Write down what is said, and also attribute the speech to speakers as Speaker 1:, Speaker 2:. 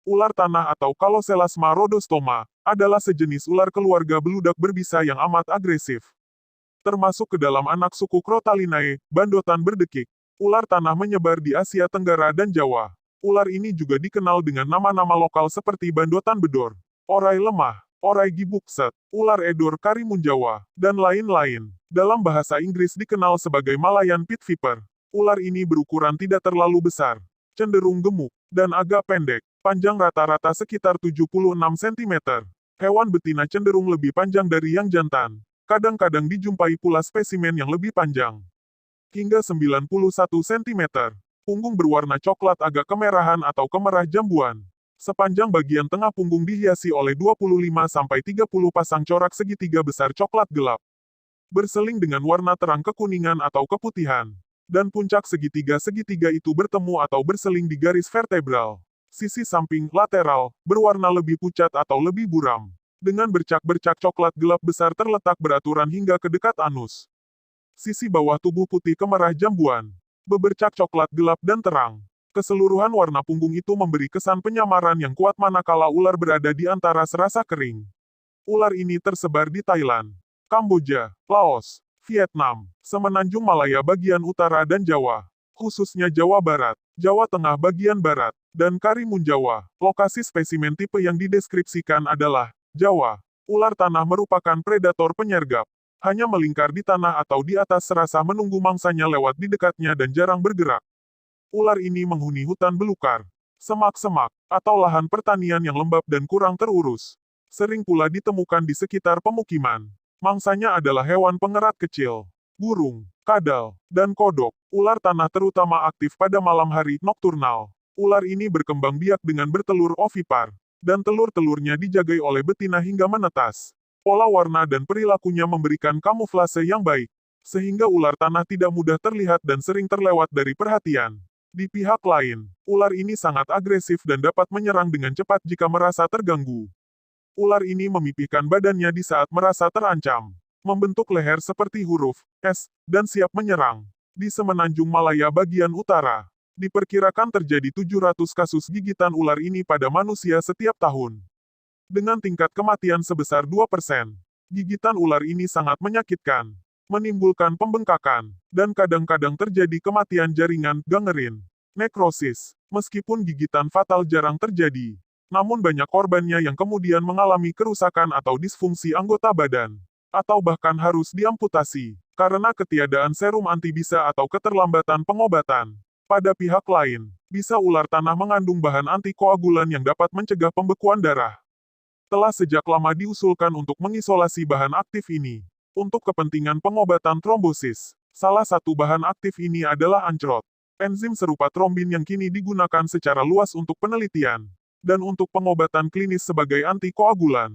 Speaker 1: Ular tanah atau Calocelasma rhodostoma adalah sejenis ular keluarga beludak berbisa yang amat agresif. Termasuk ke dalam anak suku Crotalinae, bandotan berdekik. Ular tanah menyebar di Asia Tenggara dan Jawa. Ular ini juga dikenal dengan nama-nama lokal seperti bandotan bedor, orai lemah, orai gibukset, ular edor karimun Jawa, dan lain-lain. Dalam bahasa Inggris dikenal sebagai Malayan pit viper. Ular ini berukuran tidak terlalu besar, cenderung gemuk, dan agak pendek. Panjang rata-rata sekitar 76 cm. Hewan betina cenderung lebih panjang dari yang jantan. Kadang-kadang dijumpai pula spesimen yang lebih panjang, hingga 91 cm. Punggung berwarna coklat agak kemerahan atau kemerah jambuan. Sepanjang bagian tengah punggung dihiasi oleh 25-30 pasang corak segitiga besar coklat gelap, berseling dengan warna terang kekuningan atau keputihan. Dan puncak segitiga-segitiga itu bertemu atau berseling di garis vertebral. Sisi samping, lateral, berwarna lebih pucat atau lebih buram, dengan bercak-bercak coklat gelap besar terletak beraturan hingga ke dekat anus. Sisi bawah tubuh putih kemerah jambuan, bebercak coklat gelap dan terang. Keseluruhan warna punggung itu memberi kesan penyamaran yang kuat manakala ular berada di antara serasa kering. Ular ini tersebar di Thailand, Kamboja, Laos, Vietnam, Semenanjung Malaya bagian utara dan Jawa, khususnya Jawa Barat, Jawa Tengah bagian barat, dan Karimun Jawa. Lokasi spesimen tipe yang dideskripsikan adalah Jawa. Ular tanah merupakan predator penyergap. Hanya melingkar di tanah atau di atas serasa menunggu mangsanya lewat di dekatnya dan jarang bergerak. Ular ini menghuni hutan belukar, semak-semak, atau lahan pertanian yang lembab dan kurang terurus. Sering pula ditemukan di sekitar pemukiman. Mangsanya adalah hewan pengerat kecil, burung, kadal, dan kodok. Ular tanah terutama aktif pada malam hari nokturnal. Ular ini berkembang biak dengan bertelur ovipar, dan telur-telurnya dijagai oleh betina hingga menetas. Pola warna dan perilakunya memberikan kamuflase yang baik, sehingga ular tanah tidak mudah terlihat dan sering terlewat dari perhatian. Di pihak lain, ular ini sangat agresif dan dapat menyerang dengan cepat jika merasa terganggu. Ular ini memipihkan badannya di saat merasa terancam, membentuk leher seperti huruf S, dan siap menyerang. Di Semenanjung Malaya bagian utara, diperkirakan terjadi 700 kasus gigitan ular ini pada manusia setiap tahun, dengan tingkat kematian sebesar 2%. Gigitan ular ini sangat menyakitkan, menimbulkan pembengkakan, dan kadang-kadang terjadi kematian jaringan, gangrein, nekrosis. Meskipun gigitan fatal jarang terjadi, namun banyak korbannya yang kemudian mengalami kerusakan atau disfungsi anggota badan, atau bahkan harus diamputasi, karena ketiadaan serum antibisa atau keterlambatan pengobatan. Pada pihak lain, bisa ular tanah mengandung bahan antikoagulan yang dapat mencegah pembekuan darah. Telah sejak lama diusulkan untuk mengisolasi bahan aktif ini, untuk kepentingan pengobatan trombosis. Salah satu bahan aktif ini adalah ancrot, enzim serupa trombin yang kini digunakan secara luas untuk penelitian, dan untuk pengobatan klinis sebagai antikoagulan.